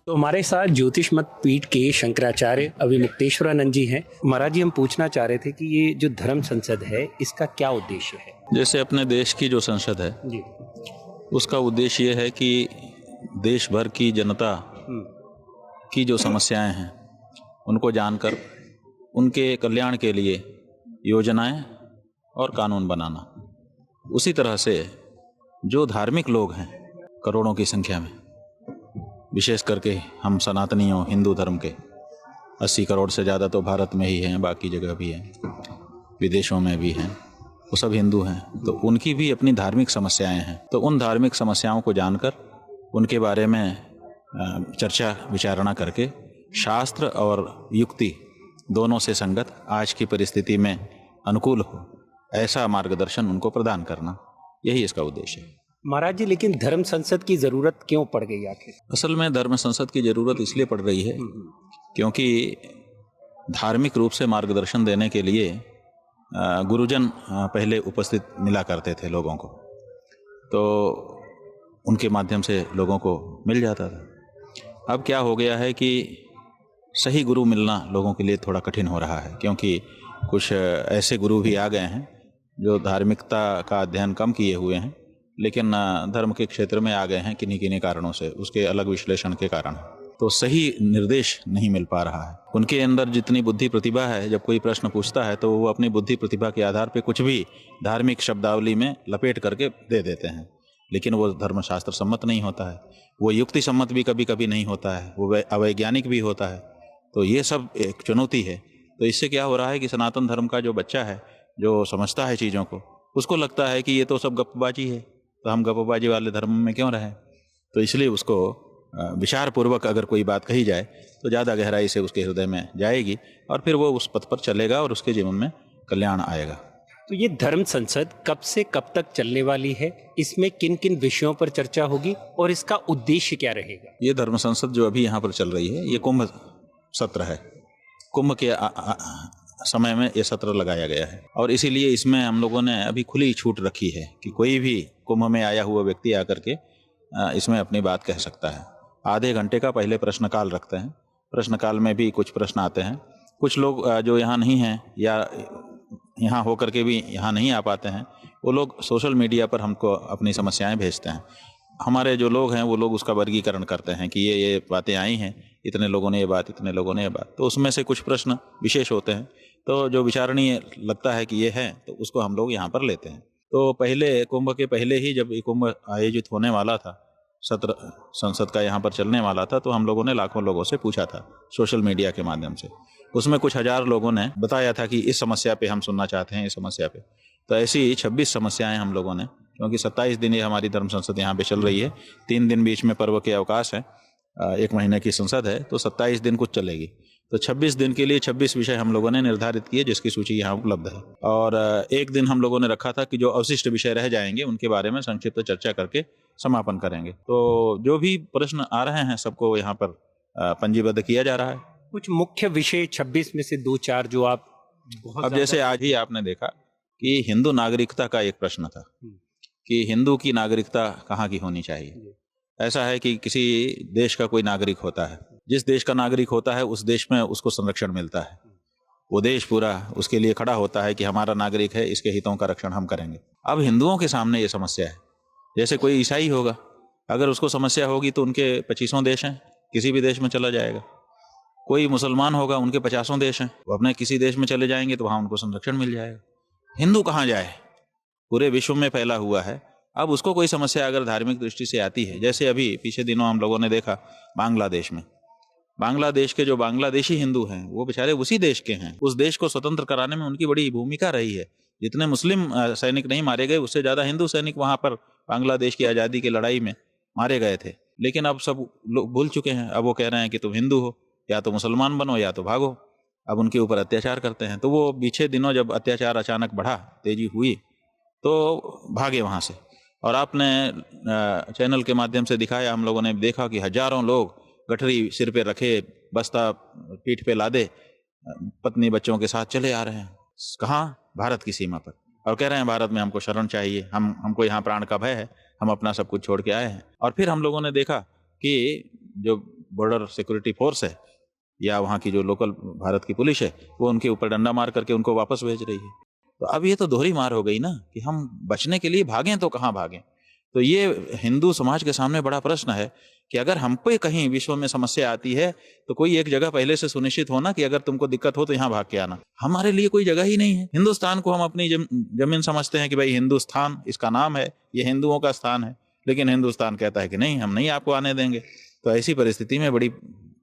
तो हमारे साथ ज्योतिष मत पीठ के शंकराचार्य अभिमुक्तेश्वरानंद जी हैं। महाराज जी, हम पूछना चाह रहे थे कि ये जो धर्म संसद है, इसका क्या उद्देश्य है? जैसे अपने देश की जो संसद है जी। उसका उद्देश्य ये है कि देश भर की जनता की जो समस्याएं हैं उनको जानकर उनके कल्याण के लिए योजनाएं और कानून बनाना। उसी तरह से जो धार्मिक लोग हैं करोड़ों की संख्या में, विशेष करके हम सनातनियों हिंदू धर्म के 80 करोड़ से ज़्यादा तो भारत में ही हैं, बाकी जगह भी हैं, विदेशों में भी हैं, वो सब हिंदू हैं, तो उनकी भी अपनी धार्मिक समस्याएं हैं। तो उन धार्मिक समस्याओं को जानकर उनके बारे में चर्चा विचारणा करके शास्त्र और युक्ति दोनों से संगत आज की परिस्थिति में अनुकूल हो ऐसा मार्गदर्शन उनको प्रदान करना, यही इसका उद्देश्य है। महाराज जी, लेकिन धर्म संसद की जरूरत क्यों पड़ गई आखिर? असल में धर्म संसद की जरूरत इसलिए पड़ रही है क्योंकि धार्मिक रूप से मार्गदर्शन देने के लिए गुरुजन पहले उपस्थित मिला करते थे लोगों को, तो उनके माध्यम से लोगों को मिल जाता था। अब क्या हो गया है कि सही गुरु मिलना लोगों के लिए थोड़ा कठिन हो रहा है, क्योंकि कुछ ऐसे गुरु भी आ गए हैं जो धार्मिकता का अध्ययन कम किए हुए हैं, लेकिन धर्म के क्षेत्र में आ गए हैं किन्हीं किन्हीं कारणों से, उसके अलग विश्लेषण के कारण, तो सही निर्देश नहीं मिल पा रहा है। उनके अंदर जितनी बुद्धि प्रतिभा है, जब कोई प्रश्न पूछता है तो वो अपनी बुद्धि प्रतिभा के आधार पर कुछ भी धार्मिक शब्दावली में लपेट करके दे देते हैं, लेकिन वो धर्मशास्त्र सम्मत नहीं होता है, वो युक्ति सम्मत भी कभी कभी नहीं होता है, वो अवैज्ञानिक भी होता है। तो ये सब एक चुनौती है। तो इससे क्या हो रहा है कि सनातन धर्म का जो बच्चा है, जो समझता है चीज़ों को, उसको लगता है कि ये तो सब गप्पबाजी है, तो हम गप्पबाजी वाले धर्म में क्यों रहें। तो इसलिए उसको विचार पूर्वक अगर कोई बात कही जाए तो ज़्यादा गहराई से उसके हृदय में जाएगी और फिर वो उस पथ पर चलेगा और उसके जीवन में कल्याण आएगा। तो ये धर्म संसद कब से कब तक चलने वाली है? इसमें किन किन विषयों पर चर्चा होगी और इसका उद्देश्य क्या रहेगा? ये धर्म संसद जो अभी यहाँ पर चल रही है, ये कुंभ सत्र है। कुंभ के समय में ये सत्र लगाया गया है और इसीलिए इसमें हम लोगों ने अभी खुली छूट रखी है कि कोई भी कुंभ में आया हुआ व्यक्ति आकर के इसमें अपनी बात कह सकता है। आधे घंटे का पहले प्रश्नकाल रखते हैं। प्रश्नकाल में भी कुछ प्रश्न आते हैं। कुछ लोग जो यहाँ नहीं हैं या यहाँ होकर के भी यहाँ नहीं आ पाते हैं, वो लोग सोशल मीडिया पर हमको अपनी समस्याएं भेजते हैं। हमारे जो लोग हैं वो लोग उसका वर्गीकरण करते हैं कि ये बातें आई हैं, इतने लोगों ने ये बात, इतने लोगों ने ये बात, तो उसमें से कुछ प्रश्न विशेष होते हैं, तो जो विचारणीय लगता है कि ये है तो उसको हम लोग यहाँ पर लेते हैं। तो पहले कुंभ के पहले ही जब ये कुंभ आयोजित होने वाला था, सत्र संसद का यहाँ पर चलने वाला था, तो हम लोगों ने लाखों लोगों से पूछा था सोशल मीडिया के माध्यम से। उसमें कुछ हजार लोगों ने बताया था कि इस समस्या पे हम सुनना चाहते हैं, इस समस्या पे। तो ऐसी 26 समस्याएं हम लोगों ने, क्योंकि 27 दिन ये हमारी धर्म संसद यहाँ पे चल रही है, 3 दिन बीच में पर्व के अवकाश है, 1 महीने की संसद है, तो 27 दिन कुछ चलेगी। तो 26 दिन के लिए 26 विषय हम लोगों ने निर्धारित किए, जिसकी सूची यहाँ उपलब्ध है। और एक दिन हम लोगों ने रखा था कि जो अवशिष्ट विषय रह जाएंगे उनके बारे में संक्षिप्त चर्चा करके समापन करेंगे। तो जो भी प्रश्न आ रहे हैं सबको यहाँ पर पंजीबद्ध किया जा रहा है। कुछ मुख्य विषय 26 में से 2-4 जो आप अब जैसे आज ही आपने देखा कि हिंदू नागरिकता का एक प्रश्न था कि हिंदू की नागरिकता कहाँ की होनी चाहिए। ऐसा है कि किसी देश का कोई नागरिक होता है, जिस देश का नागरिक होता है उस देश में उसको संरक्षण मिलता है, वो देश पूरा उसके लिए खड़ा होता है कि हमारा नागरिक है, इसके हितों का रक्षण हम करेंगे। अब हिंदुओं के सामने ये समस्या है, जैसे कोई ईसाई होगा, अगर उसको समस्या होगी तो उनके 25 देश हैं, किसी भी देश में चला जाएगा। कोई मुसलमान होगा, उनके 50 देश हैं, वो अपने किसी देश में चले जाएंगे तो वहाँ उनको संरक्षण मिल जाएगा। हिंदू कहाँ जाए, पूरे विश्व में फैला हुआ है। अब उसको कोई समस्या अगर धार्मिक दृष्टि से आती है, जैसे अभी पीछे दिनों हम लोगों ने देखा बांग्लादेश में, बांग्लादेश के जो बांग्लादेशी हिंदू हैं वो बेचारे उसी देश के हैं, उस देश को स्वतंत्र कराने में उनकी बड़ी भूमिका रही है। जितने मुस्लिम सैनिक नहीं मारे गए, उससे ज़्यादा हिंदू सैनिक वहाँ पर बांग्लादेश की आज़ादी की लड़ाई में मारे गए थे। लेकिन अब सब लोग भूल चुके हैं, अब वो कह रहे हैं कि तुम हिंदू हो, या तो मुसलमान बनो या तो भागो। अब उनके ऊपर अत्याचार करते हैं। तो वो पीछे दिनों जब अत्याचार अचानक बढ़ा, तेजी हुई, तो भागे वहाँ से। और आपने चैनल के माध्यम से दिखाया, हम लोगों ने देखा कि हजारों लोग गठरी सिर पे रखे, बस्ता पीठ पे लादे, पत्नी बच्चों के साथ चले आ रहे हैं। कहाँ? भारत की सीमा पर, और कह रहे हैं भारत में हमको शरण चाहिए, हमको यहाँ प्राण का भय है, हम अपना सब कुछ छोड़ के आए हैं। और फिर हम लोगों ने देखा कि जो बॉर्डर सिक्योरिटी फोर्स है या वहाँ की जो लोकल भारत की पुलिस है वो उनके ऊपर डंडा मार करके उनको वापस भेज रही है। तो अब ये तो दोहरी मार हो गई ना कि हम बचने के लिए भागें तो कहाँ भागें। तो ये हिंदू समाज के सामने बड़ा प्रश्न है कि अगर हम पे कहीं विश्व में समस्या आती है तो कोई एक जगह पहले से सुनिश्चित होना कि अगर तुमको दिक्कत हो तो यहाँ भाग के आना। हमारे लिए कोई जगह ही नहीं है। हिंदुस्तान को हम अपनी जमीन समझते हैं कि भाई हिंदुस्तान इसका नाम है, ये हिंदुओं का स्थान है, लेकिन हिंदुस्तान कहता है कि नहीं, हम नहीं आपको आने देंगे। तो ऐसी परिस्थिति में बड़ी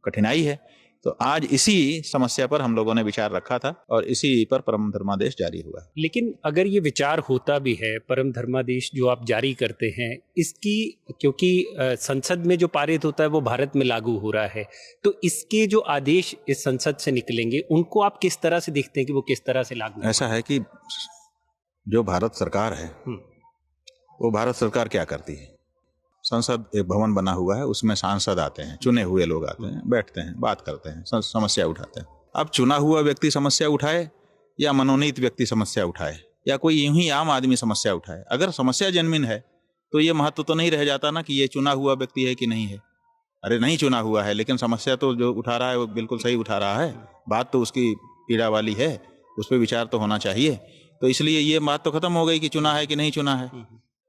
कठिनाई है। तो आज इसी समस्या पर हम लोगों ने विचार रखा था और इसी पर परम धर्मादेश जारी हुआ है। लेकिन अगर ये विचार होता भी है, परम धर्मादेश जो आप जारी करते हैं, इसकी क्योंकि संसद में जो पारित होता है वो भारत में लागू हो रहा है, तो इसके जो आदेश इस संसद से निकलेंगे उनको आप किस तरह से देखते हैं कि वो किस तरह से लागू? ऐसा है कि जो भारत सरकार है वो भारत सरकार क्या करती है, संसद एक भवन बना हुआ है, उसमें सांसद आते हैं, चुने हुए लोग आते हैं, बैठते हैं, बात करते हैं, समस्या उठाते हैं। अब चुना हुआ व्यक्ति समस्या उठाए या मनोनीत व्यक्ति समस्या उठाए या कोई यूं ही आम आदमी समस्या उठाए, अगर समस्या जेन्युइन है तो ये महत्व तो नहीं रह जाता ना कि ये चुना हुआ व्यक्ति है कि नहीं है। अरे नहीं चुना हुआ है लेकिन समस्या तो जो उठा रहा है वो बिल्कुल सही उठा रहा है, बात तो उसकी पीड़ा वाली है, उस पर विचार तो होना चाहिए। तो इसलिए ये बात तो खत्म हो गई कि चुना है कि नहीं चुना है।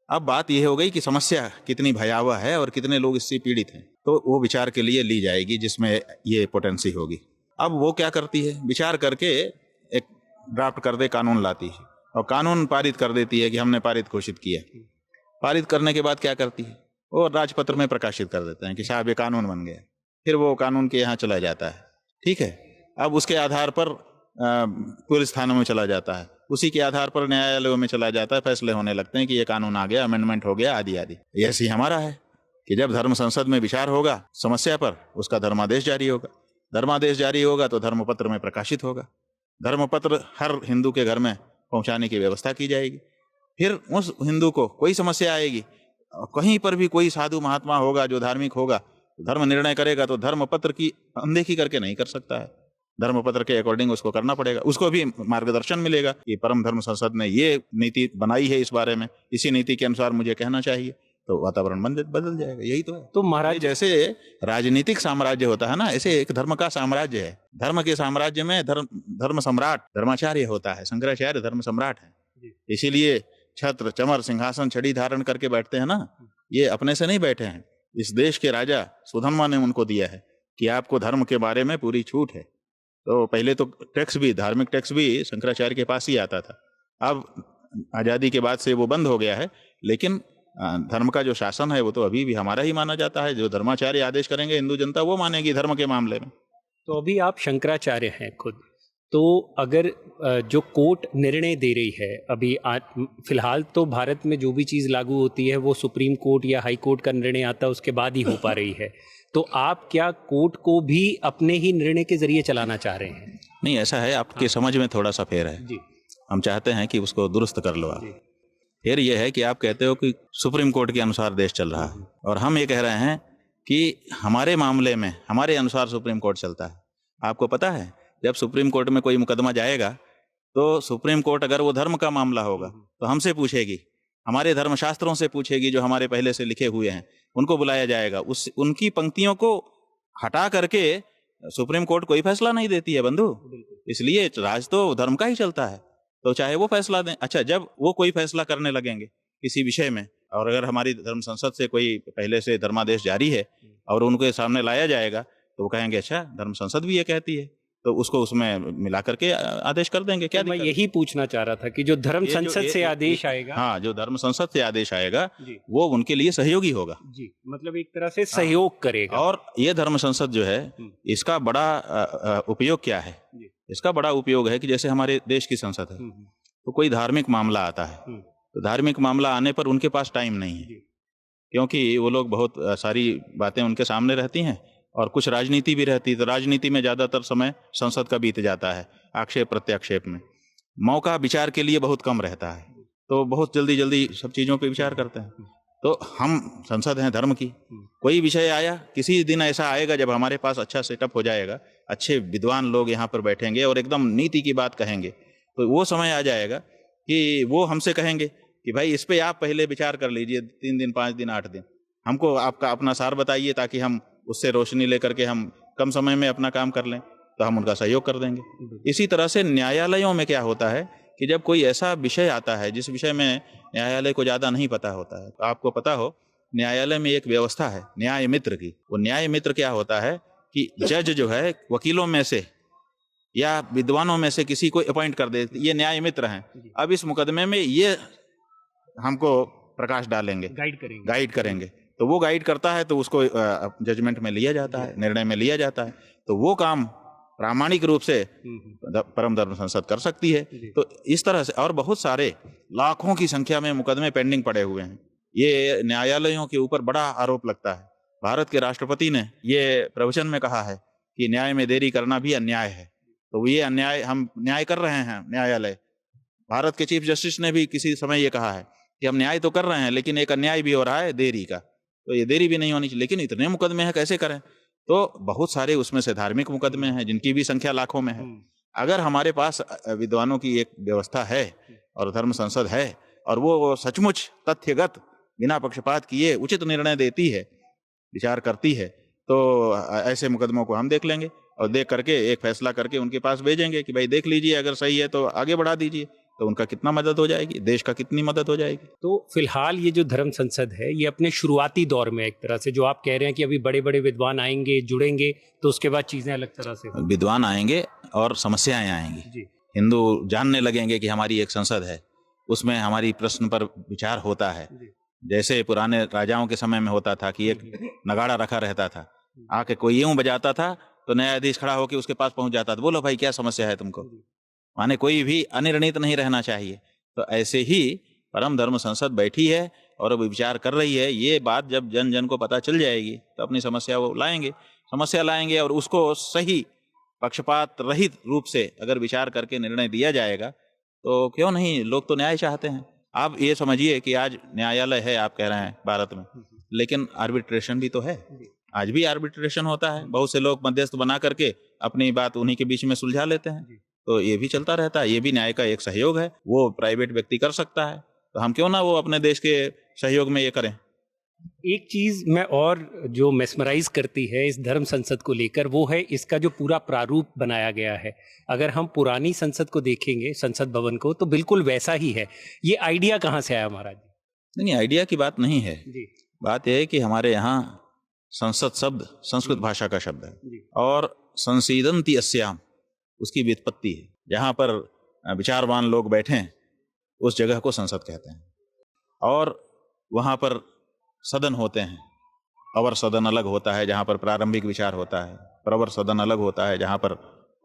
अब बात यह हो गई कि समस्या कितनी भयावह है और कितने लोग इससे पीड़ित हैं, तो वो विचार के लिए ली जाएगी जिसमें ये पोटेंसी होगी। अब वो क्या करती है, विचार करके एक ड्राफ्ट कर दे कानून लाती है और कानून पारित कर देती है कि हमने पारित घोषित किया। पारित करने के बाद क्या करती है, वो राजपत्र में प्रकाशित कर देते हैं कि साहब ये कानून बन गया। फिर वो कानून के यहाँ चला जाता है, ठीक है। अब उसके आधार पर पुलिस थानों में चला जाता है, उसी के आधार पर न्यायालयों में चला जाता है, फैसले होने लगते हैं कि ये कानून आ गया, अमेंडमेंट हो गया, आदि आदि। ऐसे ही हमारा है कि जब धर्म संसद में विचार होगा समस्या पर, उसका धर्मादेश जारी होगा। धर्मादेश जारी होगा तो धर्मपत्र में प्रकाशित होगा। धर्मपत्र हर हिंदू के घर में पहुंचाने की व्यवस्था की जाएगी। फिर उस हिंदू को कोई समस्या आएगी, कहीं पर भी कोई साधु महात्मा होगा जो धार्मिक होगा, धर्म निर्णय करेगा तो धर्मपत्र की अनदेखी करके नहीं कर सकता है, धर्मपत्र के अकॉर्डिंग उसको करना पड़ेगा। उसको भी मार्गदर्शन मिलेगा कि परम धर्म संसद ने ये नीति बनाई है इस बारे में, इसी नीति के अनुसार मुझे कहना चाहिए, तो वातावरण बदल जाएगा। यही तो है। तो महाराज, जैसे राजनीतिक साम्राज्य होता है ना, ऐसे एक धर्म का साम्राज्य है। धर्म के साम्राज्य में धर्म सम्राट धर्माचार्य होता है। शंकराचार्य धर्म सम्राट है, इसीलिए छत्र चमर सिंहासन छड़ी धारण करके बैठते हैं ना, ये अपने से नहीं बैठे हैं। इस देश के राजा सुधन्मा ने उनको दिया है कि आपको धर्म के बारे में पूरी छूट है। तो पहले तो टैक्स भी, धार्मिक टैक्स भी शंकराचार्य के पास ही आता था। अब आज़ादी के बाद से वो बंद हो गया है, लेकिन धर्म का जो शासन है वो तो अभी भी हमारा ही माना जाता है। जो धर्माचार्य आदेश करेंगे हिंदू जनता वो मानेगी धर्म के मामले में। तो अभी आप शंकराचार्य हैं खुद, तो अगर जो कोर्ट निर्णय दे रही है अभी फिलहाल, तो भारत में जो भी चीज़ लागू होती है वो सुप्रीम कोर्ट या हाई कोर्ट का निर्णय आता है उसके बाद ही हो पा रही है, तो आप क्या कोर्ट को भी अपने ही निर्णय के जरिए चलाना चाह रहे हैं? नहीं, ऐसा है, आपके समझ में थोड़ा सा फेर है जी। हम चाहते हैं कि उसको दुरुस्त कर लो आप। फिर यह है कि आप कहते हो कि सुप्रीम कोर्ट के अनुसार देश चल रहा है, और हम ये कह रहे हैं कि हमारे मामले में हमारे अनुसार सुप्रीम कोर्ट चलता है। आपको पता है, जब सुप्रीम कोर्ट में कोई मुकदमा जाएगा तो सुप्रीम कोर्ट अगर वो धर्म का मामला होगा तो हमसे पूछेगी, हमारे धर्मशास्त्रों से पूछेगी जो हमारे पहले से लिखे हुए हैं, उनको बुलाया जाएगा। उनकी पंक्तियों को हटा करके सुप्रीम कोर्ट कोई फैसला नहीं देती है बंधु, इसलिए राज तो धर्म का ही चलता है, तो चाहे वो फैसला दें। अच्छा, जब वो कोई फैसला करने लगेंगे किसी विषय में, और अगर हमारी धर्म संसद से कोई पहले से धर्मादेश जारी है और उनके सामने लाया जाएगा तो वो कहेंगे अच्छा धर्म संसद भी ये कहती है, तो उसको उसमें मिला करके आदेश कर देंगे। क्या मैं यही पूछना चाह रहा था कि जो धर्म संसद से आदेश आएगा, हाँ, जो धर्म संसद से आदेश आएगा वो उनके लिए सहयोगी होगा जी, मतलब एक तरह से सहयोग करेगा। और ये धर्म संसद जो है इसका बड़ा उपयोग क्या है? इसका बड़ा उपयोग है कि जैसे हमारे देश की संसद है तो कोई धार्मिक मामला आता है, तो धार्मिक मामला आने पर उनके पास टाइम नहीं है, क्योंकि वो लोग बहुत सारी बातें उनके सामने रहती हैं और कुछ राजनीति भी रहती है। तो राजनीति में ज़्यादातर समय संसद का बीत जाता है आक्षेप प्रत्याक्षेप में, मौका विचार के लिए बहुत कम रहता है, तो बहुत जल्दी जल्दी सब चीज़ों पे विचार करते हैं। तो हम संसद हैं धर्म की, कोई विषय आया, किसी दिन ऐसा आएगा जब हमारे पास अच्छा सेटअप हो जाएगा, अच्छे विद्वान लोग यहाँ पर बैठेंगे और एकदम नीति की बात कहेंगे, तो वो समय आ जाएगा कि वो हमसे कहेंगे कि भाई इस पे आप पहले विचार कर लीजिए, 3 दिन 5 दिन 8 दिन, हमको आपका अपना सार बताइए ताकि हम उससे रोशनी लेकर के हम कम समय में अपना काम कर लें तो हम उनका सहयोग कर देंगे। इसी तरह से न्यायालयों में क्या होता है कि जब कोई ऐसा विषय आता है जिस विषय में न्यायालय को ज़्यादा नहीं पता होता है, तो आपको पता हो न्यायालय में एक व्यवस्था है न्याय मित्र की। वो न्याय मित्र क्या होता है कि जज जो है वकीलों में से या विद्वानों में से किसी को अपॉइंट कर दे, ये न्याय मित्र हैं, अब इस मुकदमे में ये हमको प्रकाश डालेंगे, गाइड करेंगे। तो वो गाइड करता है तो उसको जजमेंट में लिया जाता है, निर्णय में लिया जाता है। तो वो काम प्रामाणिक रूप से परम धर्म संसद कर सकती है। तो इस तरह से और बहुत सारे लाखों की संख्या में मुकदमे पेंडिंग पड़े हुए हैं। ये न्यायालयों के ऊपर बड़ा आरोप लगता है। भारत के राष्ट्रपति ने ये प्रवचन में कहा है कि न्याय में देरी करना भी अन्याय है। तो ये अन्याय, हम न्याय कर रहे हैं। न्यायालय, भारत के चीफ जस्टिस ने भी किसी समय ये कहा है कि हम न्याय तो कर रहे हैं लेकिन एक अन्याय भी हो रहा है देरी का, तो ये देरी भी नहीं होनी चाहिए। लेकिन इतने मुकदमे हैं, कैसे करें? तो बहुत सारे उसमें से धार्मिक मुकदमे हैं जिनकी भी संख्या लाखों में है। अगर हमारे पास विद्वानों की एक व्यवस्था है और धर्म संसद है और वो सचमुच तथ्यगत बिना पक्षपात किए उचित निर्णय देती है, विचार करती है, तो ऐसे मुकदमों को हम देख लेंगे और देख करके एक फैसला करके उनके पास भेजेंगे कि भाई देख लीजिए, अगर सही है तो आगे बढ़ा दीजिए। तो उनका कितना मदद हो जाएगी, देश का कितनी मदद हो जाएगी। तो फिलहाल ये जो धर्म संसद है ये अपने शुरुआती दौर में, एक तरह से जो आप कह रहे हैं कि अभी बड़े बड़े विद्वान आएंगे, जुड़ेंगे, तो उसके बाद चीजें अलग तरह से विद्वान आएंगे और समस्याएं आएंगी। हिंदू जानने लगेंगे कि हमारी एक संसद है, उसमें हमारी प्रश्न पर विचार होता है। जैसे पुराने राजाओं के समय में होता था कि एक नगाड़ा रखा रहता था, आके कोई यूं बजाता था तो न्यायाधीश खड़ा होकर उसके पास पहुंच जाता था, बोलो भाई क्या समस्या है तुमको। माने कोई भी अनिर्णित नहीं रहना चाहिए। तो ऐसे ही परम धर्म संसद बैठी है और अब विचार कर रही है। ये बात जब जन जन को पता चल जाएगी तो अपनी समस्या वो समस्या लाएंगे और उसको सही पक्षपात रहित रूप से अगर विचार करके निर्णय दिया जाएगा तो क्यों नहीं, लोग तो न्याय चाहते हैं। आप ये समझिए कि आज न्यायालय है, आप कह रहे हैं भारत में, लेकिन आर्बिट्रेशन भी तो है। आज भी आर्बिट्रेशन होता है, बहुत से लोग मध्यस्थ बना करके अपनी बात उन्हीं के बीच में सुलझा लेते हैं। तो ये भी चलता रहता है, ये भी न्याय का एक सहयोग है। वो प्राइवेट व्यक्ति कर सकता है, तो हम क्यों ना वो अपने देश के सहयोग में ये करें। एक चीज मैं और जो मेस्मराइज करती है इस धर्म संसद को लेकर, वो है इसका जो पूरा प्रारूप बनाया गया है। अगर हम पुरानी संसद को देखेंगे, संसद भवन को, तो बिल्कुल वैसा ही है। ये आइडिया कहाँ से आया महाराज जी? नहीं, आइडिया की बात नहीं है जी। बात यह है कि हमारे यहाँ संसद शब्द संस्कृत भाषा का शब्द है और संसीदन्ति अस्याम उसकी व्युत्पत्ति है। जहाँ पर विचारवान लोग बैठे उस जगह को संसद कहते हैं। और वहाँ पर सदन होते हैं। अवर सदन अलग होता है जहाँ पर प्रारंभिक विचार होता है, प्रवर सदन अलग होता है जहाँ पर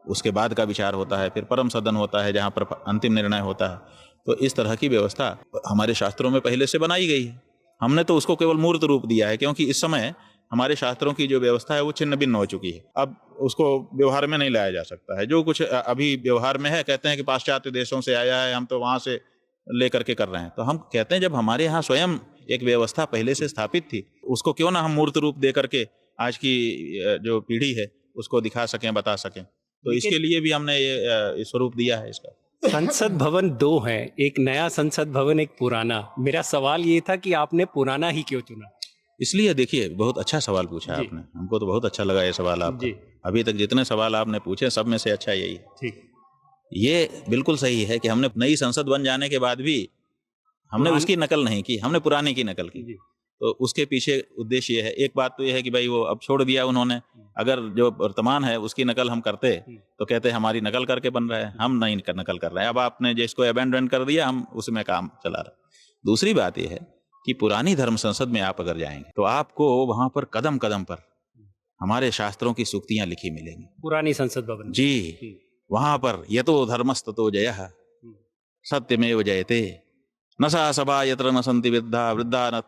उसके बाद का विचार होता है, फिर परम सदन होता है जहाँ पर अंतिम निर्णय होता है। तो इस तरह की व्यवस्था हमारे शास्त्रों में पहले से बनाई गई है। हमने तो उसको केवल मूर्त रूप दिया है, क्योंकि इस समय हमारे शास्त्रों की जो व्यवस्था है वो छिन्न भिन्न हो चुकी है। अब उसको व्यवहार में नहीं लाया जा सकता है। जो कुछ अभी व्यवहार में है, कहते हैं कि पाश्चात्य देशों से आया है, हम तो वहाँ से लेकर के कर रहे हैं। तो हम कहते हैं जब हमारे यहाँ स्वयं एक व्यवस्था पहले से स्थापित थी, उसको क्यों ना हम मूर्त रूप दे करके आज की जो पीढ़ी है उसको दिखा सकें, बता सकें। तो इसके लिए भी हमने ये स्वरूप दिया है इसका। संसद भवन 2 है, एक नया संसद भवन, एक पुराना। मेरा सवाल ये था कि आपने पुराना ही क्यों चुना? इसलिए देखिए, बहुत अच्छा सवाल पूछा आपने, हमको तो बहुत अच्छा लगा ये सवाल आपका। अभी तक जितने सवाल आपने पूछे सब में से अच्छा यही है। ठीक, ये बिल्कुल सही है कि हमने नई संसद बन जाने के बाद भी हमने उसकी नकल नहीं की, हमने पुरानी की नकल की। तो उसके पीछे उद्देश्य ये है। एक बात तो ये है कि भाई वो अब छोड़ दिया उन्होंने, अगर जो वर्तमान है उसकी नकल हम करते तो कहते हमारी नकल करके बन रहा है, हम नहीं नकल कर रहे हैं। अब आपने जिसको अबेंडन कर दिया, हम उसमें काम चला रहे हैं। दूसरी बात ये है कि पुरानी धर्म संसद में आप अगर जाएंगे तो आपको वहां पर कदम कदम पर हमारे शास्त्रों की सूक्तियां लिखी मिलेंगी। पुरानी संसद भवन जी, वहां पर यतो धर्मस्ततो जयः सत्यमेव जयते, न सा सभा यत्र न सन्ति वृद्धा वृद्धा न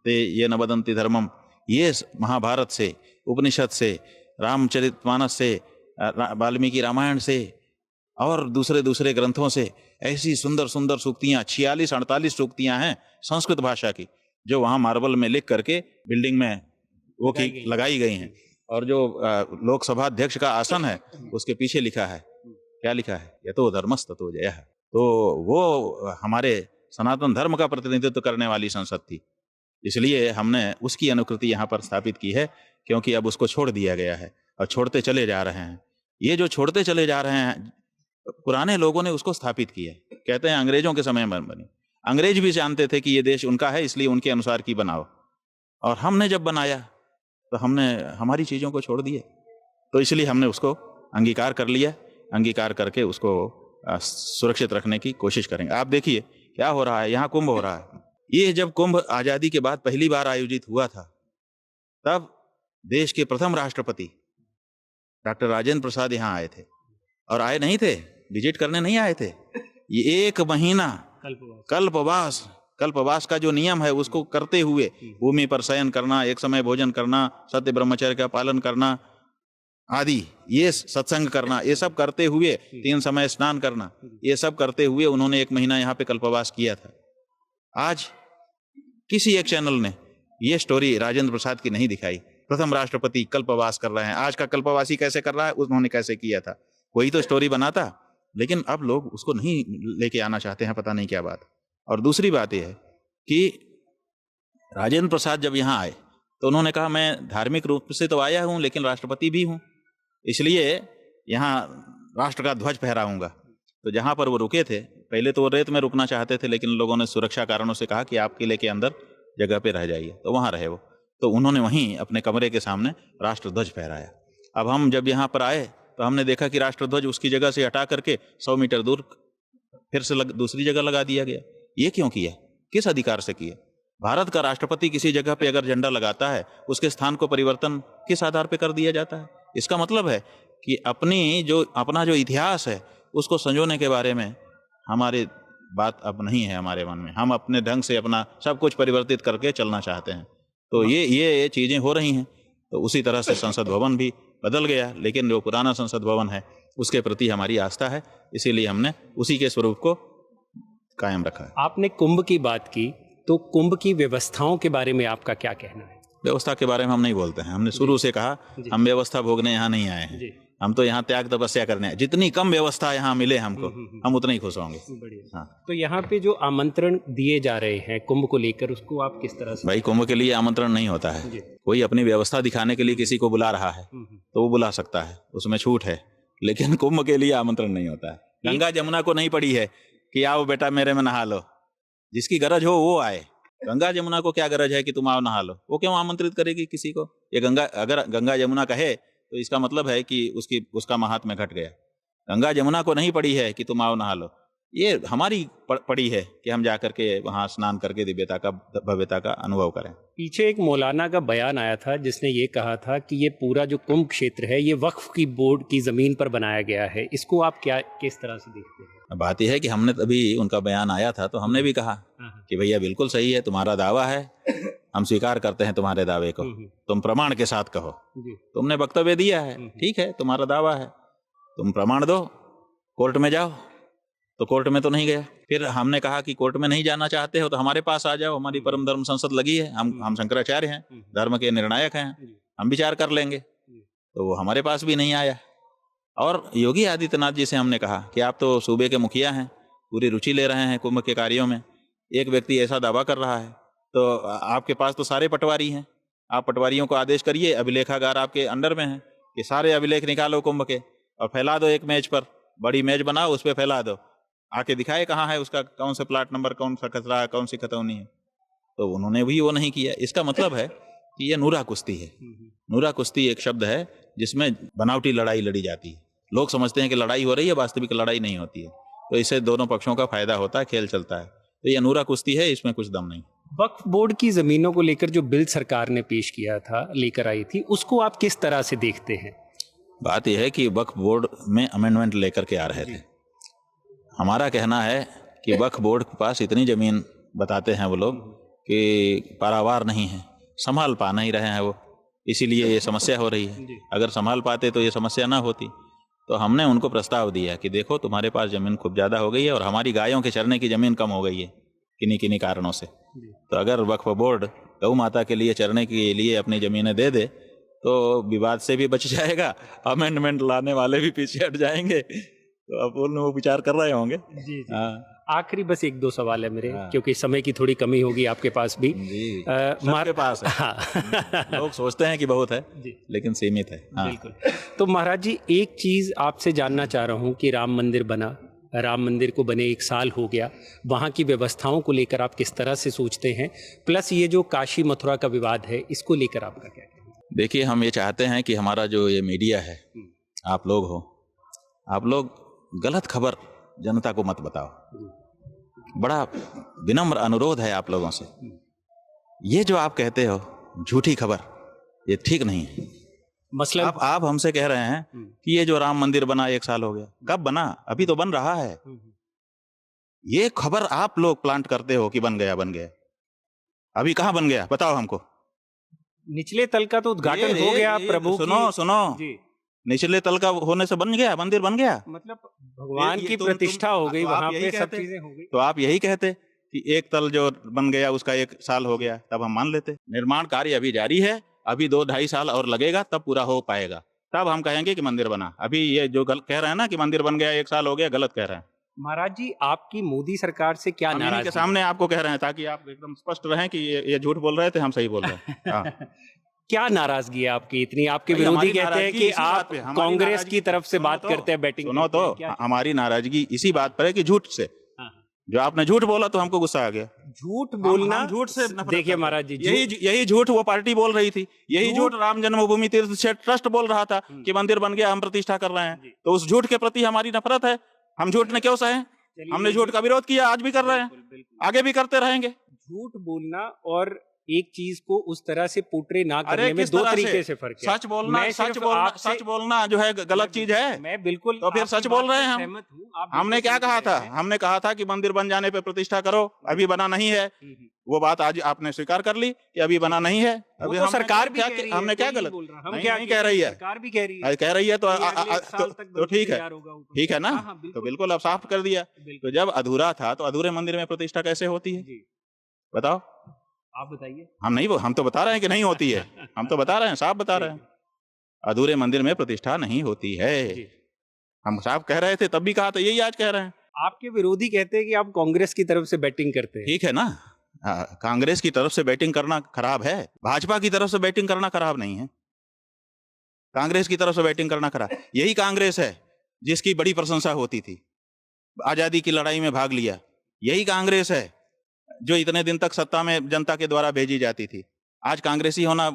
ते ये न वदन्ति धर्मम। ये महाभारत से, उपनिषद से, रामचरितमानस से, वाल्मीकि रामायण से और दूसरे ग्रंथों से ऐसी सुंदर सुंदर सूक्तियां, 46-48 सूक्तियां हैं संस्कृत भाषा की, जो वहाँ मार्बल में लिख करके बिल्डिंग में वो की लगाई गई हैं। और जो लोकसभा अध्यक्ष का आसन है उसके पीछे लिखा है, क्या लिखा है? यतो धर्मस्ततो जयः। तो वो हमारे सनातन धर्म का प्रतिनिधित्व करने वाली संसद थी। इसलिए हमने उसकी अनुकृति यहाँ पर स्थापित की है, क्योंकि अब उसको छोड़ दिया गया है और छोड़ते चले जा रहे हैं। ये जो छोड़ते चले जा रहे हैं, पुराने लोगों ने उसको स्थापित किया। कहते हैं अंग्रेजों के समय में बनी। अंग्रेज भी जानते थे कि ये देश उनका है, इसलिए उनके अनुसार की बनाओ। और हमने जब बनाया तो हमने हमारी चीज़ों को छोड़ दिए, तो इसलिए हमने उसको अंगीकार कर लिया। अंगीकार करके उसको सुरक्षित रखने की कोशिश करेंगे। आप देखिए क्या हो रहा है, यहाँ कुंभ हो रहा है। ये जब कुंभ आज़ादी के बाद पहली बार आयोजित हुआ था, तब देश के प्रथम राष्ट्रपति डॉक्टर राजेंद्र प्रसाद यहाँ आए थे। और आए नहीं थे, विजिट करने नहीं आए थे। ये 1 महीना कल्पवास का जो नियम है उसको करते हुए भूमि पर शयन करना, एक समय भोजन करना, सत्य ब्रह्मचर्य का पालन करना आदि, ये सत्संग करना, ये सब करते हुए 3 समय स्नान करना, ये सब करते हुए उन्होंने 1 महीना यहाँ पे कल्पवास किया था। आज किसी एक चैनल ने ये स्टोरी राजेंद्र प्रसाद की नहीं दिखाई। प्रथम राष्ट्रपति कल्पवास कर रहे हैं। आज का कल्पवासी कैसे कर रहा है, उन्होंने कैसे किया था, कोई तो स्टोरी बनाता। लेकिन अब लोग उसको नहीं लेके आना चाहते हैं, पता नहीं क्या बात। और दूसरी बात यह है कि राजेंद्र प्रसाद जब यहाँ आए तो उन्होंने कहा मैं धार्मिक रूप से तो आया हूँ, लेकिन राष्ट्रपति भी हूँ, इसलिए यहाँ राष्ट्र का ध्वज फहराऊंगा। तो जहाँ पर वो रुके थे, पहले तो वो रेत में रुकना चाहते थे, लेकिन लोगों ने सुरक्षा कारणों से कहा कि आप किले के अंदर जगह पे रह जाइए, तो वहाँ रहे वो। तो उन्होंने वहीं अपने कमरे के सामने राष्ट्रध्वज फहराया। अब हम जब यहाँ पर आए तो हमने देखा कि राष्ट्रध्वज उसकी जगह से हटा करके 100 मीटर दूर फिर से दूसरी जगह लगा दिया गया। ये क्यों किया, किस अधिकार से किया? भारत का राष्ट्रपति किसी जगह पे अगर झंडा लगाता है, उसके स्थान को परिवर्तन किस आधार पे कर दिया जाता है? इसका मतलब है कि अपना जो इतिहास है उसको संजोने के बारे में हमारी बात अब नहीं है हमारे मन में। हम अपने ढंग से अपना सब कुछ परिवर्तित करके चलना चाहते हैं। तो ये चीज़ें हो रही हैं। तो उसी तरह से संसद भवन भी बदल गया, लेकिन जो पुराना संसद भवन है उसके प्रति हमारी आस्था है, इसीलिए हमने उसी के स्वरूप को कायम रखा है। आपने कुंभ की बात की, तो कुंभ की व्यवस्थाओं के बारे में आपका क्या कहना है? व्यवस्था के बारे में हम नहीं बोलते हैं। हमने शुरू से कहा हम व्यवस्था भोगने यहाँ नहीं आए हैं, हम तो यहाँ त्याग तपस्या करने आए। जितनी कम व्यवस्था यहाँ मिले हमको, हम उतने ही खुश होंगे। हाँ। तो यहाँ पे जो आमंत्रण दिए जा रहे हैं कुंभ को लेकर, उसको आप किस तरह से? भाई, कुंभ के लिए आमंत्रण नहीं होता है। कोई अपनी व्यवस्था दिखाने के लिए किसी को बुला रहा है तो वो बुला सकता है, उसमें छूट है, लेकिन कुंभ के लिए आमंत्रण नहीं होता है। गंगा जमुना को नहीं पड़ी है कि आओ बेटा मेरे में नहा लो। जिसकी गरज हो वो आए। गंगा जमुना को क्या गरज है कि तुम आओ नहा लो? वो क्यों आमंत्रित करेगी किसी को? ये अगर गंगा जमुना कहे तो इसका मतलब है कि उसका महात्म्य घट गया। गंगा जमुना को नहीं पड़ी है कि तुम आओ नहा लो, ये हमारी पड़ी है कि हम जाकर के वहाँ स्नान करके दिव्यता का, भव्यता का अनुभव करें। पीछे एक मौलाना का बयान आया था जिसने ये कहा था कि ये पूरा जो कुंभ क्षेत्र है ये वक्फ की बोर्ड की ज़मीन पर बनाया गया है। इसको आप किस तरह से देखते हैं? बात यह है कि हमने तभी उनका बयान आया था तो हमने भी कहा कि भैया बिल्कुल सही है, तुम्हारा दावा है, हम स्वीकार करते हैं तुम्हारे दावे को, तुम प्रमाण के साथ कहो। तुमने वक्तव्य दिया है, ठीक है, तुम्हारा दावा है, तुम प्रमाण दो, कोर्ट में जाओ। तो कोर्ट में तो नहीं गया। फिर हमने कहा कि कोर्ट में नहीं जाना चाहते हो तो हमारे पास आ जाओ, हमारी परम धर्म संसद लगी है, हम शंकराचार्य हैं, धर्म के निर्णायक हैं, हम विचार कर लेंगे। तो वो हमारे पास भी नहीं आया। और योगी आदित्यनाथ जी से हमने कहा कि आप तो सूबे के मुखिया हैं, पूरी रुचि ले रहे हैं कुंभ के कार्यों में, एक व्यक्ति ऐसा दावा कर रहा है तो आपके पास तो सारे पटवारी हैं, आप पटवारियों को आदेश करिए, अभिलेखागार आपके अंडर में है, कि सारे अभिलेख निकालो कुंभ के और फैला दो एक मेज पर, बड़ी मेज बनाओ, उस पर फैला दो, आके दिखाए कहाँ है उसका, कौन सा प्लाट नंबर, कौन सा खतरा है, कौन सी खतौनी है। तो उन्होंने भी वो नहीं किया। इसका मतलब है कि ये नूरा कुश्ती है। नूरा कुश्ती एक शब्द है जिसमें बनावटी लड़ाई लड़ी जाती है। लोग समझते हैं कि लड़ाई हो रही है, वास्तविक लड़ाई नहीं होती है। तो इससे दोनों पक्षों का फायदा होता है, खेल चलता है। तो ये नूरा कुश्ती है, इसमें कुछ दम नहीं। वक्फ बोर्ड की जमीनों को लेकर जो बिल सरकार ने पेश किया था, लेकर आई थी, उसको आप किस तरह से देखते हैं? बात यह है कि वक्फ बोर्ड में अमेंडमेंट लेकर के आ रहे थे। हमारा कहना है कि वक्फ बोर्ड के पास इतनी जमीन बताते हैं वो लोग कि पारावार नहीं है, संभाल पा नहीं रहे हैं वो, इसीलिए ये समस्या हो रही है। अगर संभाल पाते तो ये समस्या ना होती। तो हमने उनको प्रस्ताव दिया कि देखो तुम्हारे पास ज़मीन खूब ज़्यादा हो गई है और हमारी गायों के चरने की ज़मीन कम हो गई है किन्हीं किन्हीं कारणों से। तो अगर वक्फ बोर्ड गौ माता के लिए चरने के लिए अपनी ज़मीनें दे दे तो विवाद से भी बच जाएगा, अमेंडमेंट लाने वाले भी पीछे हट जाएंगे। तो अब वो विचार कर रहे होंगे। जी। हाँ। आखिरी बस एक दो सवाल है मेरे, हाँ। क्योंकि समय की थोड़ी कमी होगी आपके पास भी। जी, सबके पास है। हाँ लोग सोचते हैं कि बहुत है, जी लेकिन सीमित है। हाँ। बिल्कुल। तो महाराज जी, एक चीज़ आपसे जानना चाह रहा हूँ कि राम मंदिर बना, राम मंदिर को बने 1 साल हो गया, वहाँ की व्यवस्थाओं को लेकर आप किस तरह से सोचते हैं, प्लस ये जो काशी मथुरा का विवाद है इसको लेकर आपका क्या कहना है? देखिए, हम ये चाहते हैं कि हमारा जो ये मीडिया है, आप लोग हो, आप लोग गलत खबर जनता को मत बताओ। बड़ा विनम्र अनुरोध है आप लोगों से। ये जो आप कहते हो झूठी खबर, ये ठीक नहीं है। मसलन आप हमसे कह रहे हैं कि ये जो राम मंदिर बना 1 साल हो गया, कब बना? अभी तो बन रहा है। ये खबर आप लोग प्लांट करते हो कि बन गया बन गया। अभी कहाँ बन गया, बताओ हमको। निचले तल का तो उद्घाटन हो गया प्रभु सुनो जी, निचले तल का होने से बन गया, मंदिर बन गया। मतलब भगवान की तुम प्रतिष्ठा हो गई तो आप वहां यही पे, सब कहते, चीजें हो गई। तो आप यही कहते कि एक तल जो बन गया उसका 1 साल हो गया, तब हम मान लेते। निर्माण कार्य अभी जारी है, अभी 2-2.5 साल और लगेगा, तब पूरा हो पाएगा, तब हम कहेंगे कि मंदिर बना। अभी ये जो कह रहे हैं ना कि मंदिर बन गया 1 साल हो गया, गलत कह रहे हैं। महाराज जी, आपकी मोदी सरकार से क्या हम इन्हीं नाराजगी के सामने आपको कह रहे हैं ताकि आप एकदम स्पष्ट रहें कि ये झूठ बोल रहे थे, हम सही बोल रहे हैं। हाँ। क्या नाराजगी है आपकी इतनी? आपके भाई, विरोधी हमारी कहते हैं नाराजगी कि इसी आप बात पे, हमारी कांग्रेस नाराजगी- की तरफ से सुनो बात तो, करते हैं, बैटिंग सुनो करते तो हैं, क्या? हमारी नाराजगी इसी बात पर है कि झूठ से, हाँ। जो आपने झूठ बोला तो हमको गुस्सा आ गया। झूठ बोलना, हम झूठ से नफरत देखिए करते हैं। महाराज जी, यही झूठ वो पार्टी बोल रही थी, यही झूठ राम जन्मभूमि तीर्थ क्षेत्र ट्रस्ट बोल रहा था कि मंदिर बन गया, हम प्रतिष्ठा कर रहे हैं। तो उस झूठ के प्रति हमारी नफरत है। हम झूठ ने क्यों सहे? हमने झूठ का विरोध किया, आज भी कर रहे हैं, आगे भी करते रहेंगे। झूठ बोलना और एक चीज को उस तरह से पोर्ट्रे ना करने में किस 2 तरह तरीके से फर्क है। सच बोलना, मैं सच सिर्फ बोलना, आपसे- सच बोलना जो है गलत चीज है। मैं बिल्कुल तो फिर आपकी सच बात बोल रहे से हैं हम। सहमत हूं। आप हमने बिल्कुल क्या सही कहा कह था? रहे हैं। हमने कहा था कि मंदिर बन जाने पे प्रतिष्ठा करो, अभी बना नहीं है। वो बात आज आपने स्वीकार कर ली कि अभी बना नहीं है। वो अभी तो हमने सरकार भी क्या कह रही है, हमने क्या कोई नहीं गलत बोल रहा। हम नहीं, क्या नहीं कह रही है, सरकार भी कह रही है, आज कह रही है तो कि अगले 1 साल तक तो ठीक है, तैयार होगा वो ठीक है ना? हाँ, हाँ, तो बिल्कुल अब साफ कर दिया। तो जब अधूरा था तो अधूरे मंदिर में प्रतिष्ठा कैसे होती है, जी, बताओ? आप बताइए। हम तो बता रहे हैं कि नहीं होती है। हम तो बता रहे हैं, साफ बता रहे हैं, अधूरे मंदिर में प्रतिष्ठा नहीं होती है। जी। हम साफ कह रहे थे, तब भी कहा था, यही आज कह रहे हैं। आपके विरोधी कहते हैं कि आप कांग्रेस की तरफ से बैटिंग करते हैं। ठीक है ना? कांग्रेस की तरफ से बैटिंग करना खराब है, भाजपा की तरफ से बैटिंग करना खराब नहीं है। कांग्रेस की तरफ से बैटिंग करना खराब, यही कांग्रेस है जिसकी बड़ी प्रशंसा होती थी, आजादी की लड़ाई में भाग लिया। यही कांग्रेस है जो इतने दिन तक सत्ता में जनता के द्वारा भेजी जाती थी। आज कांग्रेसी होना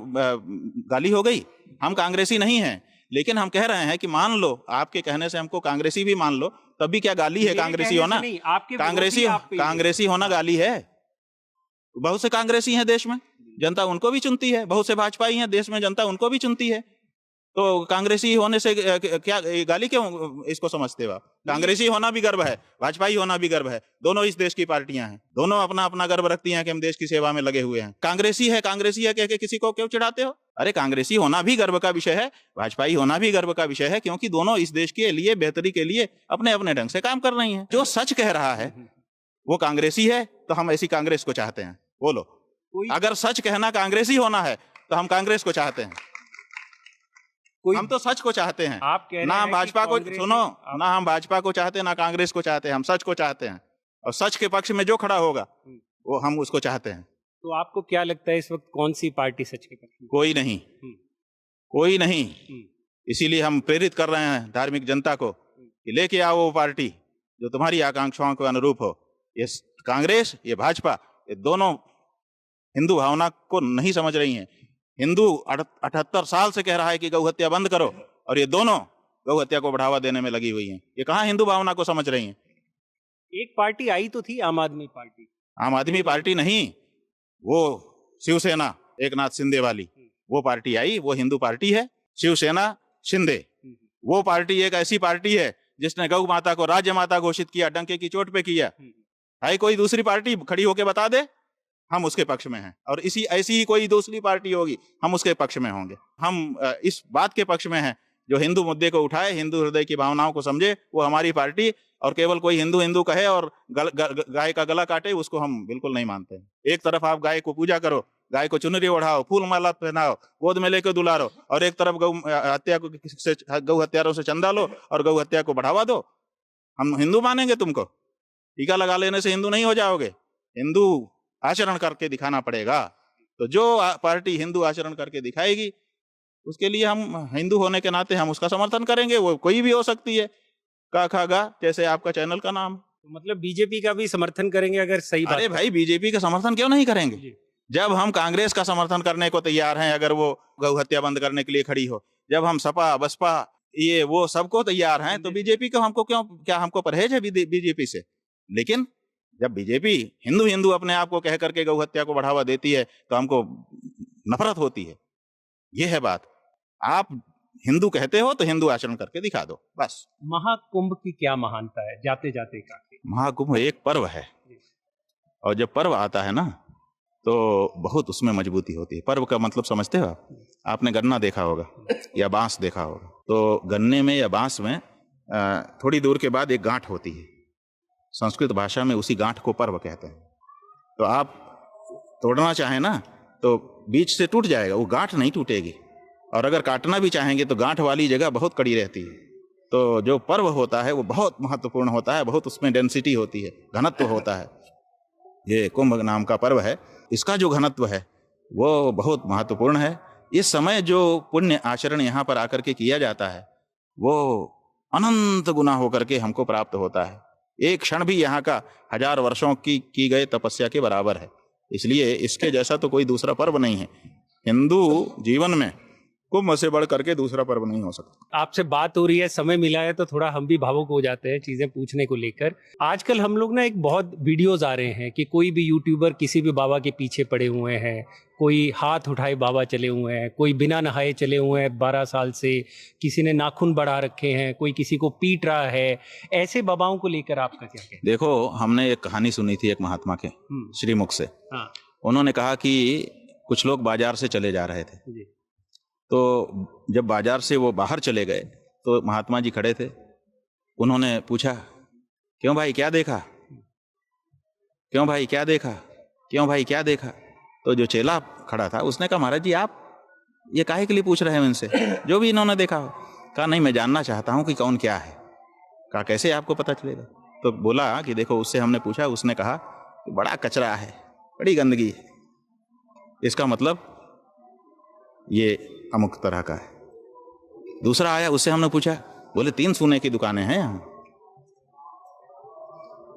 गाली हो गई? हम कांग्रेसी नहीं हैं, लेकिन हम कह रहे हैं कि मान लो, आपके कहने से हमको कांग्रेसी भी मान लो, तब भी क्या गाली है मेरे कांग्रेसी कहने होना? से नहीं, आपके विरोधी आप पे- कांग्रेसी होना गाली है? बहुत से कांग्रेसी हैं देश में, जनता उनको भी चुनती है। बहुत से भाजपाई हैं देश में, जनता उनको भी चुनती है। तो कांग्रेसी होने से क्या गाली क्यों इसको समझते हो आप? कांग्रेसी होना भी गर्व है, भाजपाई होना भी गर्व है। दोनों इस देश की पार्टियां हैं, दोनों अपना अपना गर्व रखती हैं कि हम देश की सेवा में लगे हुए हैं। कांग्रेसी है कह के किसी को क्यों चिढ़ाते हो? अरे कांग्रेसी होना भी गर्व का विषय है, भाजपाई होना भी गर्व का विषय है, क्योंकि दोनों इस देश के लिए बेहतरी के लिए अपने अपने ढंग से काम कर रही हैं। जो सच कह रहा है वो कांग्रेसी है, तो हम ऐसी कांग्रेस को चाहते हैं। बोलो, अगर सच कहना कांग्रेसी होना है तो हम कांग्रेस को चाहते हैं। हम तो सच को चाहते हैं। आप कह रहे ना हैं हम भाजपा को, कि सुनो, ना हम भाजपा को चाहते हैं, ना कांग्रेस को चाहते हैं। हम सच को चाहते हैं, और सच के पक्ष में जो खड़ा होगा वो हम उसको चाहते हैं। तो आपको क्या लगता है इस वक्त कौन सी पार्टी सच के पक्ष में? कोई नहीं, कोई नहीं। इसीलिए हम प्रेरित कर रहे हैं धार्मिक जनता को कि लेके आओ वो पार्टी जो तुम्हारी आकांक्षाओं के अनुरूप हो। ये कांग्रेस, ये भाजपा, ये दोनों हिंदू भावना को नहीं समझ रही हैं। हिंदू 78 साल से कह रहा है कि गौ हत्या बंद करो, और ये दोनों गौ हत्या को बढ़ावा देने में लगी हुई हैं। ये कहाँ हिंदू भावना को समझ रही हैं? एक पार्टी आई तो थी, आम आदमी पार्टी। आम आदमी पार्टी नहीं, वो शिवसेना एकनाथ शिंदे वाली वो पार्टी आई, वो हिंदू पार्टी है। शिवसेना शिंदे, वो पार्टी एक ऐसी पार्टी है जिसने गौ माता को राज्य माता घोषित किया, डंके की चोट पे किया है। कोई दूसरी पार्टी खड़ी होके बता दे, हम उसके पक्ष में हैं। और ऐसी ही कोई दूसरी पार्टी होगी, हम उसके पक्ष में होंगे। हम इस बात के पक्ष में हैं, जो हिंदू मुद्दे को उठाए, हिंदू हृदय की भावनाओं को समझे, वो हमारी पार्टी। और केवल कोई हिंदू हिंदू कहे और गाय का गला काटे, उसको हम बिल्कुल नहीं मानते। एक तरफ आप गाय को पूजा करो, गाय को चुनरी ओढ़ाओ, फूल माला पहनाओ, गोद में लेकर दुलारो, और एक तरफ गौ हत्यारों से चंदा लो और गौ हत्या को बढ़ावा दो। हम हिंदू मानेंगे तुमको? टीका लगा लेने से हिंदू नहीं हो जाओगे, हिंदू आचरण करके दिखाना पड़ेगा। तो जो पार्टी हिंदू आचरण करके दिखाएगी उसके लिए हम हिंदू होने के नाते हम उसका समर्थन करेंगे। वो कोई भी हो सकती है, का खा गा, जैसे आपका चैनल का नाम। मतलब बीजेपी का भी समर्थन करेंगे अगर सही बात। अरे भाई, बीजेपी का समर्थन क्यों नहीं करेंगे? जब हम कांग्रेस का समर्थन करने को तैयार हैं, अगर वो गौ हत्या बंद करने के लिए खड़ी हो, जब हम सपा बसपा ये वो सबको तैयार हैं, तो बीजेपी को हमको क्यों, क्या हमको परहेज है बीजेपी से? लेकिन जब बीजेपी हिंदू हिंदू अपने आप को कह करके गौ हत्या को बढ़ावा देती है तो हमको नफरत होती है। ये है बात। आप हिंदू कहते हो तो हिंदू आचरण करके दिखा दो, बस। महाकुंभ की क्या महानता है जाते जाते का? महाकुंभ एक पर्व है, और जब पर्व आता है ना तो बहुत उसमें मजबूती होती है। पर्व का मतलब समझते हो आप? आपने गन्ना देखा होगा या बांस देखा होगा, तो गन्ने में या बांस में थोड़ी दूर के बाद एक गांठ होती है। संस्कृत भाषा में उसी गांठ को पर्व कहते हैं। तो आप तोड़ना चाहें ना तो बीच से टूट जाएगा, वो गांठ नहीं टूटेगी। और अगर काटना भी चाहेंगे तो गांठ वाली जगह बहुत कड़ी रहती है। तो जो पर्व होता है वो बहुत महत्वपूर्ण होता है, बहुत उसमें डेंसिटी होती है, घनत्व होता है। ये कुंभ नाम का पर्व है, इसका जो घनत्व है वो बहुत महत्वपूर्ण है। इस समय जो पुण्य आचरण यहाँ पर आकर के किया जाता है वो अनंत गुना होकर के हमको प्राप्त होता है। एक क्षण भी यहाँ का 1000 वर्षों की गए तपस्या के बराबर है। इसलिए इसके जैसा तो कोई दूसरा पर्व नहीं है। हिंदू जीवन में कुंभ से बढ़ करके दूसरा पर्व नहीं हो सकता। आपसे बात हो रही है, समय मिला है तो थोड़ा हम भी भावुक हो जाते हैं चीजें पूछने को लेकर। आजकल हम लोग ना एक बहुत वीडियोस आ रहे हैं कि कोई भी यूट्यूबर किसी भी बाबा के पीछे पड़े हुए हैं, कोई हाथ उठाए बाबा चले हुए हैं, कोई बिना नहाए चले हुए हैं 12 साल से, किसी ने नाखून बढ़ा रखे हैं, कोई किसी को पीट रहा है। ऐसे बाबाओं को लेकर आपका क्या कहना? देखो, हमने एक कहानी सुनी थी एक महात्मा के श्रीमुख से। हाँ। उन्होंने कहा कि कुछ लोग बाजार से चले जा रहे थे जी। तो जब बाजार से वो बाहर चले गए तो महात्मा जी खड़े थे। उन्होंने पूछा, क्यों भाई क्या देखा? क्यों भाई क्या देखा? क्यों भाई क्या देखा? तो जो चेला खड़ा था उसने कहा, महाराज जी आप ये काहे के लिए पूछ रहे हैं इनसे, जो भी इन्होंने देखा हो? कहा नहीं, मैं जानना चाहता हूं कि कौन क्या है। कहा कैसे आपको पता चलेगा? तो बोला कि देखो, उससे हमने पूछा, उसने कहा कि बड़ा कचरा है, बड़ी गंदगी है, इसका मतलब ये अमुक तरह का है। दूसरा आया, उससे हमने पूछा, बोले 3 सोने की दुकानें हैं यहाँ।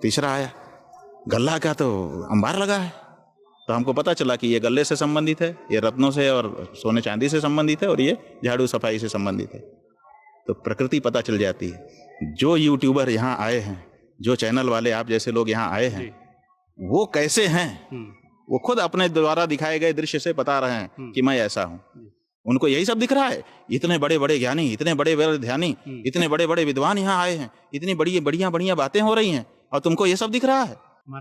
तीसरा आया, गल्ला का तो अंबार लगा है। तो हमको पता चला कि ये गल्ले से संबंधित है, ये रत्नों से और सोने चांदी से संबंधित है, और ये झाड़ू सफाई से संबंधित है। तो प्रकृति पता चल जाती है। जो यूट्यूबर यहाँ आए हैं, जो चैनल वाले आप जैसे लोग यहाँ आए हैं, वो कैसे हैं वो खुद अपने द्वारा दिखाए गए दृश्य से बता रहे हैं कि मैं ऐसा हूं। उनको यही सब दिख रहा है। इतने बड़े बड़े ज्ञानी, इतने बड़े बड़े ध्यानी, इतने बड़े बड़े विद्वान यहाँ आए हैं, इतनी बड़ी बढ़िया बढ़िया बातें हो रही हैं, और तुमको ये सब दिख रहा है।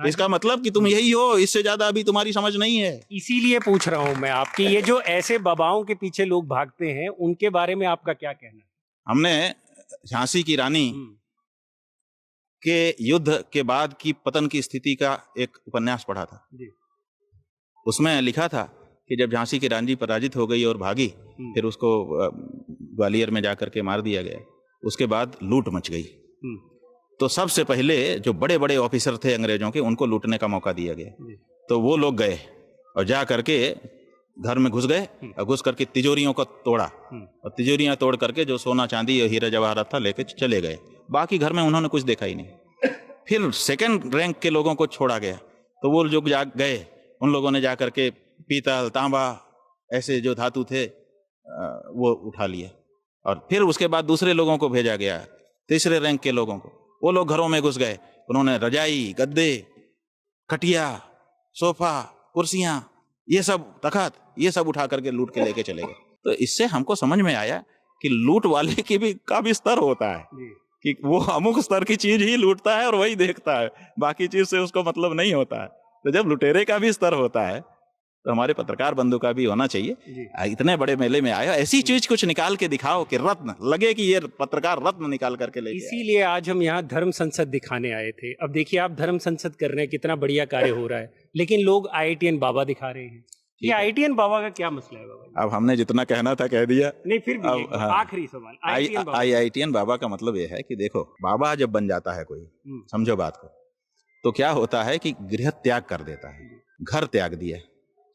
इसका मतलब कि तुम यही हो, इससे ज्यादा अभी तुम्हारी समझ नहीं है। इसीलिए पूछ रहा हूं मैं आपकी, ये जो ऐसे बाबाओं के पीछे लोग भागते हैं उनके बारे में आपका क्या कहना है? हमने झांसी की रानी के युद्ध के बाद की पतन की स्थिति का एक उपन्यास पढ़ा था। उसमें लिखा था कि जब झांसी की रानी पराजित हो गई और भागी, फिर उसको ग्वालियर में जाकर के मार दिया गया। उसके बाद लूट मच गई। तो सबसे पहले जो बड़े बड़े ऑफिसर थे अंग्रेजों के, उनको लूटने का मौका दिया गया। तो वो लोग गए और जा करके घर में घुस गए, और घुस करके तिजोरियों को तोड़ा, और तिजोरियां तोड़ करके जो सोना चांदी और हीरा जवाहरात था लेके चले गए। बाकी घर में उन्होंने कुछ देखा ही नहीं। फिर सेकंड रैंक के लोगों को छोड़ा गया। तो वो जो जा गए, उन लोगों ने जाकर के पीतल, तांबा, ऐसे जो धातु थे वो उठा लिया। और फिर उसके बाद दूसरे लोगों को भेजा गया, तीसरे रैंक के लोगों को। वो लोग घरों में घुस गए, उन्होंने रजाई, गद्दे, खटिया, सोफा, कुर्सियां, ये सब, तखत, ये सब उठा करके लूट के लेके चले गए। तो इससे हमको समझ में आया कि लूट वाले की भी का भी स्तर होता है, कि वो अमुक स्तर की चीज ही लूटता है और वही देखता है, बाकी चीज से उसको मतलब नहीं होता है। तो जब लुटेरे का भी स्तर होता है तो हमारे पत्रकार बंधु का भी होना चाहिए। इतने बड़े मेले में आया, ऐसी चीज कुछ निकाल के दिखाओ कि रत्न लगे, कि ये पत्रकार रत्न निकाल करके ले। इसीलिए आज हम यहाँ धर्म संसद दिखाने आए थे। अब देखिए, आप धर्म संसद कर रहे हैं, कितना बढ़िया कार्य हो रहा है, लेकिन लोग IITN बाबा दिखा रहे हैं। ये IITN बाबा का क्या मसला है बाबा? अब हमने जितना कहना था कह दिया। नहीं, फिर भी आखिरी सवाल, IITN बाबा का मतलब यह है कि देखो, बाबा जब बन जाता है कोई, समझो बात को, तो क्या होता है कि गृह त्याग कर देता है, घर त्याग दिया,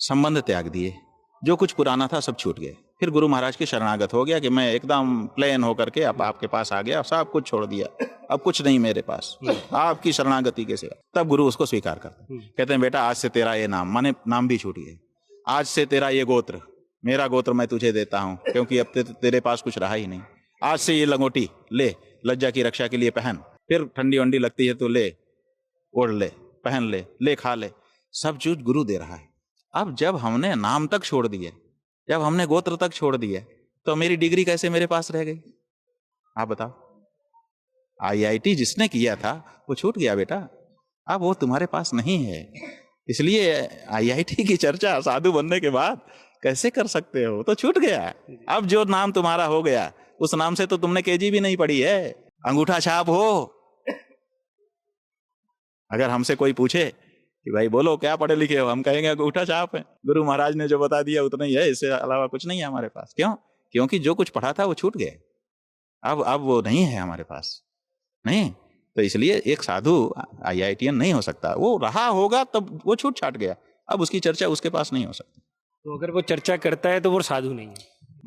संबंध त्याग दिए, जो कुछ पुराना था सब छूट गए। फिर गुरु महाराज की शरणागत हो गया कि मैं एकदम प्लेन होकर के अब आपके पास आ गया, सब कुछ छोड़ दिया, अब कुछ नहीं मेरे पास, आपकी शरणागति के सिवा। तब गुरु उसको स्वीकार करते हैं, कहते हैं बेटा आज से तेरा ये नाम, माने नाम भी छूट गए, आज से तेरा ये गोत्र, मेरा गोत्र मैं तुझे देता हूं, क्योंकि अब तेरे पास कुछ रहा ही नहीं। आज से ये लंगोटी ले, लज्जा की रक्षा के लिए पहन, फिर ठंडी वंडी लगती है तो ले, ओढ़ ले, पहन ले, ले खा ले, सब चीज गुरु दे रहा है। अब जब हमने नाम तक छोड़ दिए, जब हमने गोत्र तक छोड़ दिए, तो मेरी डिग्री कैसे मेरे पास रह गई? आप बताओ। IIT जिसने किया था वो छूट गया बेटा, अब वो तुम्हारे पास नहीं है। इसलिए IIT की चर्चा साधु बनने के बाद कैसे कर सकते हो? तो छूट गया। अब जो नाम तुम्हारा हो गया, उस नाम से तो तुमने KG भी नहीं पढ़ी है, अंगूठा छाप हो। अगर हमसे कोई पूछे कि भाई बोलो क्या पढ़े लिखे हो, हम कहेंगे अंगूठा छाप है, गुरु महाराज ने जो बता दिया उतना ही है, इससे अलावा कुछ नहीं है हमारे पास। क्यों? क्योंकि जो कुछ पढ़ा था वो छूट गया, अब वो नहीं है हमारे पास, नहीं। तो इसलिए एक साधु IITian नहीं हो सकता, वो रहा होगा तब वो छूट छाट गया, अब उसकी चर्चा उसके पास नहीं हो सकती। तो अगर वो चर्चा करता है तो वो साधु नहीं है,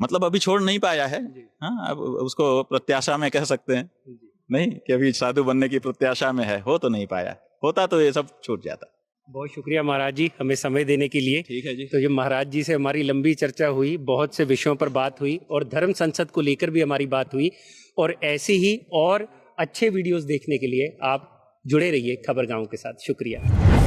मतलब अभी छोड़ नहीं पाया है। हाँ, अब उसको प्रत्याशा में कह सकते हैं, नहीं कि अभी साधु बनने की प्रत्याशा में है, हो तो नहीं पाया, होता तो ये सब छूट जाता। बहुत शुक्रिया महाराज जी हमें समय देने के लिए। ठीक है जी। तो ये महाराज जी से हमारी लंबी चर्चा हुई, बहुत से विषयों पर बात हुई और धर्म संसद को लेकर भी हमारी बात हुई। और ऐसे ही और अच्छे वीडियोस देखने के लिए आप जुड़े रहिए खबरगांव के साथ। शुक्रिया।